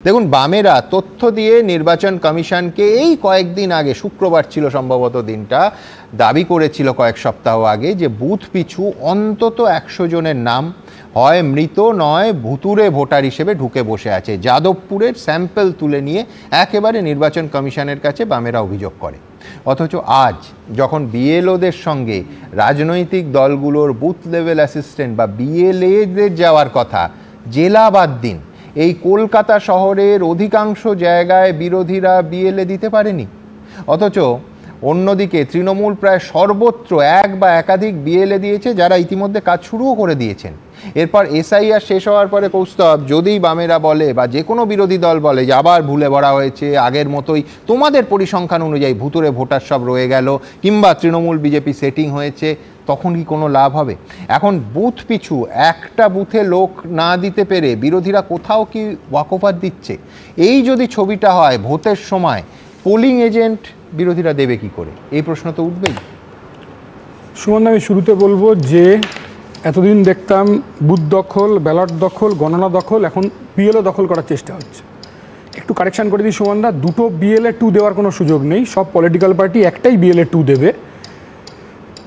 দেখুন, বামেরা তথ্য দিয়ে নির্বাচন কমিশনকে এই কয়েকদিন আগে, শুক্রবার ছিল সম্ভবত দিনটা, দাবি করেছিল কয়েক সপ্তাহ আগে যে বুথ পিছু অন্তত 100 জনের নাম হয় মৃত নয় ভুতুরে ভোটার হিসেবে ঢুকে বসে আছে। যাদবপুরের স্যাম্পল তুলে নিয়ে একেবারে নির্বাচন কমিশনের কাছে বামেরা অভিযোগ করে। অথচ আজ যখন বিএলওদের সঙ্গে রাজনৈতিক দলগুলোর বুথ লেভেল অ্যাসিস্ট্যান্ট বা বিএলএদের যাওয়ার কথা, জেলা বাদ দিন, এই কলকাতা শহরের অধিকাংশ জায়গায় বিরোধীরা বিএলএ দিতে পারেনি। অথচ অন্যদিকে তৃণমূল প্রায় সর্বত্র এক বা একাধিক বিএলএ দিয়েছে, যারা ইতিমধ্যে কাজ শুরুও করে দিয়েছেন। এরপর এসআইআর শেষ হওয়ার পরে কৌস্তব, যদি বামেরা বলে বা যে কোনো বিরোধী দল বলে যে আবার ভুলে ভরা হয়েছে, আগের মতোই তোমাদের পরিসংখ্যান অনুযায়ী ভুতুরে ভোটার সব রয়ে গেল, কিংবা তৃণমূল বিজেপি সেটিং হয়েছে, তখন কি কোনো লাভ হবে? এখন বুথ পিছু একটা বুথে লোক না দিতে পেরে বিরোধীরা কোথাও কি ওয়াকওভার দিচ্ছে? এই যদি ছবিটা হয় ভোটের সময়, পোলিং এজেন্ট বিরোধীরা দেবে কি করে? এই প্রশ্ন তো উঠবেই। সুমন, আমি শুরুতে বলবো যে এতদিন দেখতাম বুথ দখল, ব্যালট দখল, গণনা দখল, এখন বিএলও দখল করার চেষ্টা হচ্ছে। একটু কারেকশন করে দিই সুমনদা, দুটো বিএলএ 2 দেওয়ার কোনো সুযোগ নেই। সব পলিটিক্যাল পার্টি একটাই বিএলএ 2 দেবে,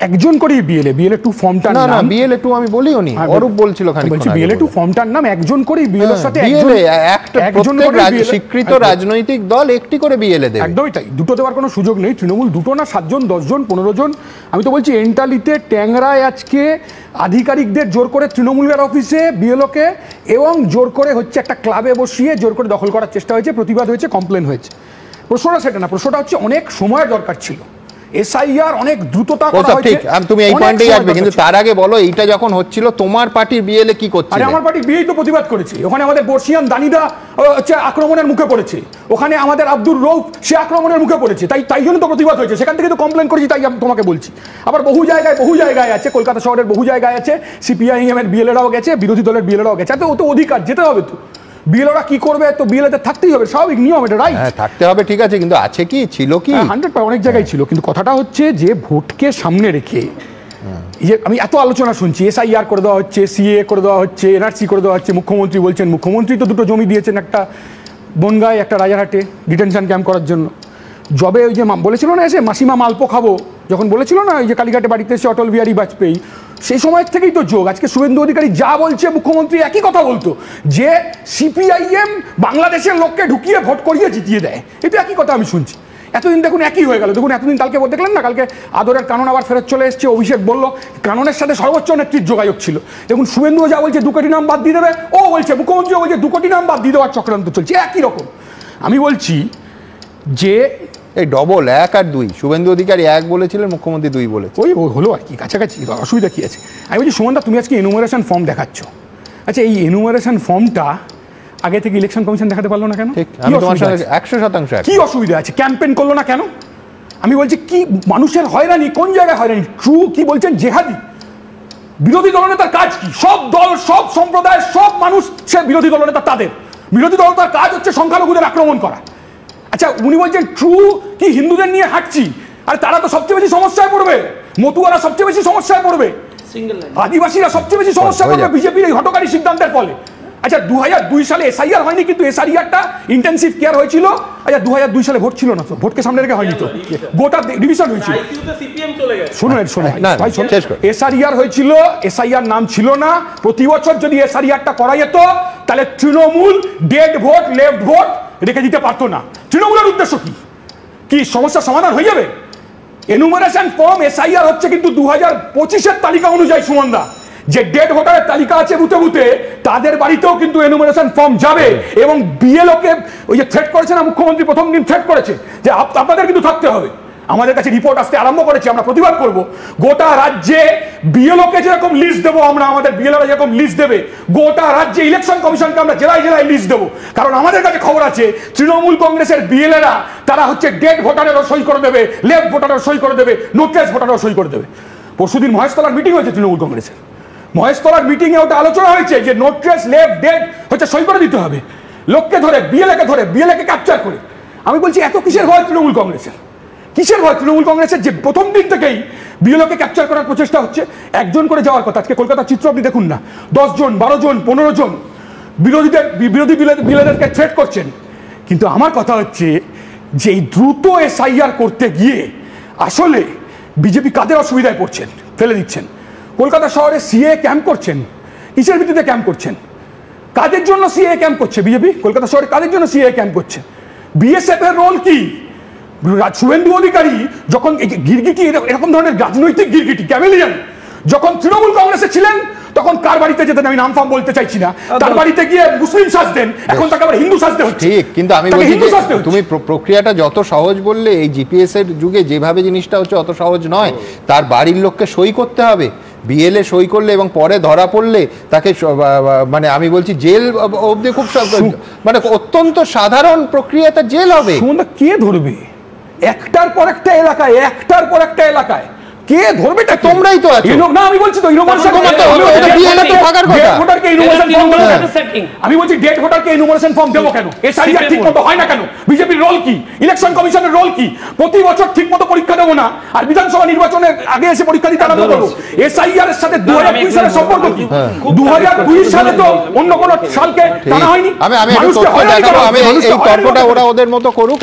একজন করেই বিএলএ 2 ফর্মটার নাম। না, বিএলএ 2 আমি বলিও নি, অরূপ বলছিল খানিকক্ষণ আগে। বিএলএ 2 ফর্মটার নাম, একজন করেই বিএলএর সাথে একজন স্বীকৃত রাজনৈতিক দল একটি করে বিএলএ দেবে। একদমই তাই, দুটো দেওয়ার কোনো সুযোগ নেই। তৃণমূল দুটো না, 7 জন, 10 জন, 15 জন। আমি তো বলছি এন্টালিতে ট্যাংরায় আজকে আধিকারিকদের জোর করে তৃণমূলের অফিসে বিএলওকে এবং জোর করে হচ্ছে একটা ক্লাবে বসিয়ে জোর করে দখল করার চেষ্টা হয়েছে, প্রতিবাদ হয়েছে, কমপ্লেন হয়েছে। প্রশ্নটা সেটা না, প্রশ্নটা হচ্ছে অনেক সময়ের দরকার ছিল। এসআইআর অনেক দ্রুততা করা হয়েছে। ঠিক, তুমি এই পয়েন্টেই আসবে, কিন্তু তার আগে বলো এইটা যখন হচ্ছিল তোমার পার্টির বিএলএ কি করছে? আরে আমার পার্টির বিএই তো প্রতিবাদ করেছে। ওখানে আমাদের বর্ষিয়ান দানিদা হচ্ছে আক্রমণের মুখে পড়েছে, ওখানে আমাদের আব্দুর রৌফ সে আক্রমণের মুখে পড়েছে, তাই জন্য তো প্রতিবাদ হয়েছে। সেখান থেকে তো কমপ্লেন করেছি, তাই আমি তোমাকে বলছি। আবার বহু জায়গায় আছে, কলকাতা শহরের বহু জায়গায় আছে, সিপিআইএম এর বিএলএরাও গেছে, বিরোধী দলের বিএলএরাও গেছে। ও তো অধিকার, যেতে হবে তো। বিএলওরা কি করবে, তো বিএলএতে থাকতেই হবে, স্বাভাবিক নিয়ম, এটা রাইট। হ্যাঁ, থাকতে হবে, ঠিক আছে, কিন্তু আছে কি, ছিল কি? 100% অনেক জায়গায় ছিল, কিন্তু কথাটা হচ্ছে যে ভোটকে সামনে রেখে আমি এত আলোচনা শুনছি, এসআইআর করে দেওয়া হচ্ছে, সিএ করে দেওয়া হচ্ছে, এনআরসি করে দেওয়া হচ্ছে। মুখ্যমন্ত্রী বলছেন, মুখ্যমন্ত্রী তো 2টো জমি দিয়েছেন, একটা বনগাঁয়, একটা রাজারহাটে, ডিটেনশন ক্যাম্প করার জন্য। জবে ওই যে বলেছিল না এসে মাসিমা মালপো খাবো, যখন বলেছিল না ওই যে কালীঘাটে বাড়িতে এসে অটল বিহারী বাজপেয়ী, সেই সময় থেকেই তো যোগ। আজকে শুভেন্দু অধিকারী যা বলছে, মুখ্যমন্ত্রী একই কথা বলতো, যে সিপিআইএম বাংলাদেশের লোককে ঢুকিয়ে ভোট করিয়ে জিতিয়ে দেয়। এটা একই কথা আমি শুনছি এতদিন। দেখুন একই হয়ে গেল। দেখুন এতদিন, কালকে দেখলেন না, কালকে আদরের কানন আবার ফেরত চলে এসছে। অভিষেক বলল কাননের সাথে সর্বোচ্চ নেতৃত্ব যোগাযোগ ছিল। দেখুন শুভেন্দু যা বলছে 2 কোটি নাম বাদ দিয়ে দেবে, ও বলছে, মুখ্যমন্ত্রীও বলছে 2 কোটি নাম বাদ দিয়ে দেওয়ার চক্রান্ত চলছে, একই রকম। আমি বলছি যে এই ডবল 1 আর 2, শুভেন্দু অধিকারী 1 বলেছিলেন, মুখ্যমন্ত্রী 2 বলেছে, ওই হলো আর কি, কাছাকাছি, অসুবিধা কি আছে? আমি বলছি সুমনদা, তুমি আজকে এনুমারেশন ফর্ম দেখাচ্ছ। আচ্ছা, এই এনুমারেশন ফর্মটা আগে থেকে ইলেকশন কমিশন দেখাতে পারলো না কেন? আমি তোমার সঙ্গে 100% কি অসুবিধা আছে? ক্যাম্পেইন করলো না কেন? আমি বলছি কি মানুষের হয়রানি, কোন জায়গায় হয়রানি? ট্রু কি বলছেন জেহাদি? বিরোধী দলনেতার কাজ কি? সব দল, সব সম্প্রদায়, সব মানুষ সে বিরোধী দলনেতা, তাদের বিরোধী দলনেতার কাজ হচ্ছে সংখ্যালঘুদের আক্রমণ করা। আচ্ছা, উনি বলছেন ট্রু কি হিন্দুদের নিয়ে হাঁটছি? আর তারা তো সবচেয়ে বেশি সমস্যায় পড়বে, মতুয়ারা সবচেয়ে বেশি সমস্যায় পড়বে, আদিবাসীরা সবচেয়ে বেশি সমস্যা পড়বে বিজেপির এই হঠকারী সিদ্ধান্তের ফলে। আচ্ছা, 2002 সালে এসআইআর হয়নি, কিন্তু এসআইআরটা ইন্টেনসিভ কেয়ার হয়েছিল। আচ্ছা, 2002 সালে ভোট ছিল না তো, ভোটকে সামনে রেখে হয়নি তো, গোটা ডিভিশন হয়েছিল। শুনুন, এসআইআর হয়েছিল, এসআইআর নাম ছিল না। প্রতি বছর যদি এসআইআরটা করা যেত, তাহলে Trinamool dead vote, left vote রেখে দিতে পারতো না। তৃণমূলের উদ্দেশ্য কি সমস্যার সমাধান হয়ে যাবে? এনুমারেশন ফর্ম এসআইআর হচ্ছে কিন্তু 2025-এর তালিকা অনুযায়ী সুমনদা, যে ডেড ভোটারের তালিকা আছে বুথে বুথে, তাদের বাড়িতেও কিন্তু এনুমারেশন ফর্ম যাবে। এবং বিএলওকে ওই যে থ্রেট করেছে না মুখ্যমন্ত্রী, প্রথম দিন থ্রেট করেছে যে আপনাদের কিন্তু থাকতে হবে। আমাদের কাছে রিপোর্ট আসতে আরম্ভ করেছে, আমরা প্রতিবাদ করব। গোটা রাজ্যে বিএলওকে যেরকম লিস্ট দেবো আমরা, আমাদের বিএলওরা যেরকম লিস্ট দেবে, গোটা রাজ্যে ইলেকশন কমিশনকে আমরা জেলায় জেলায় লিস্ট দেবো। কারণ আমাদের কাছে খবর আছে তৃণমূল কংগ্রেসের বিএলএরা তারা হচ্ছে ডেড ভোটারেরও সই করে দেবে, লেফট ভোটারেরও সই করে দেবে, নোটলেস ভোটারেরও সই করে দেবে। পরশুদিন মহেশতলার মিটিং হয়েছে তৃণমূল কংগ্রেসের, মহেশতলার মিটিংয়ে ওটা আলোচনা হয়েছে যে নোটলেস, লেফট, ডেড হচ্ছে সই করে দিতে হবে, লোককে ধরে, বিএলএকে ক্যাপচার করে। আমি বলছি এত কিসের ভয় তৃণমূল কংগ্রেসের? কিসের ভয় তৃণমূল কংগ্রেসের, যে প্রথম দিন থেকেই বিএলওকে ক্যাপচার করার প্রচেষ্টা হচ্ছে? একজন করে যাওয়ার কথা। আজকে কলকাতার চিত্র আপনি দেখুন না, 10 জন, 12 জন, 15 জন বিরোধী বিলেদেরকে থ্রেট করছেন, কিন্তু আমার কথা হচ্ছে যে এই দ্রুত এসআইআর করতে গিয়ে আসলে বিজেপি কাদের অসুবিধায় পড়ছেন, ফেলে দিচ্ছেন। কলকাতা শহরে সিএ ক্যাম্প করছেন, কিসের ভিত্তিতে ক্যাম্প করছেন? কাদের জন্য সিএ ক্যাম্প করছে বিজেপি? কলকাতা শহরে কাদের জন্য সিএ ক্যাম্প করছে? বিএসএফ এর রোল কি? শুভেন্দু অধিকারী যখন গিরগিটি, এরকম ধরনের রাজনৈতিক গিরগিটি ক্যামেলিয়ান যখন তৃণমূল কংগ্রেসে ছিলেন, তখন কার বাড়িতে যেতেন, আমি নাম ফাম বলতে চাইছি না, তার বাড়িতে গিয়ে মুসলিম সাজতেন, এখন তাকে আবার হিন্দু সাজতে হচ্ছে। ঠিক, কিন্তু আমি বলছি যে তুমি প্রক্রিয়াটা যত সহজ বললে, এই জিপিএস এর যুগে যেভাবে জিনিসটা হচ্ছে অত সহজ নয়। তার বাড়ির লোককে সই করতে হবে, বিএলএ সই করলে এবং পরে ধরা পড়লে তাকে মানে আমি বলছি জেল অবধি, খুব মানে অত্যন্ত সাধারণ প্রক্রিয়াতে জেল হবে। কে ধরবে? একটার পর একটা এলাকায়, একটার পর একটা এলাকায় কে ধরবে? তোমরাই তো আছো না, আমি বলছি তো ইনোভেশন আমি বলছি ডেট ভোটারকে ইনোভেশন ফর্ম দেবো কেন? এসআইআর ঠিক মতো হয় না কেন? বিজেপির রোল কি? ইলেকশন কমিশনের রোল কি? প্রতি বছর ঠিক মতো পরীক্ষা দেবো না, আর বিধানসভা নির্বাচনের আগে এসে পরীক্ষা দিতে আরম্ভ করবো। এসআইআর এর সাথে 2002 সালের সম্পর্ক কি? 2002 সালে তো অন্য কোন সালকে টানা হয়নি। আমি এই তর্কটা ওরা ওদের মতো করুক।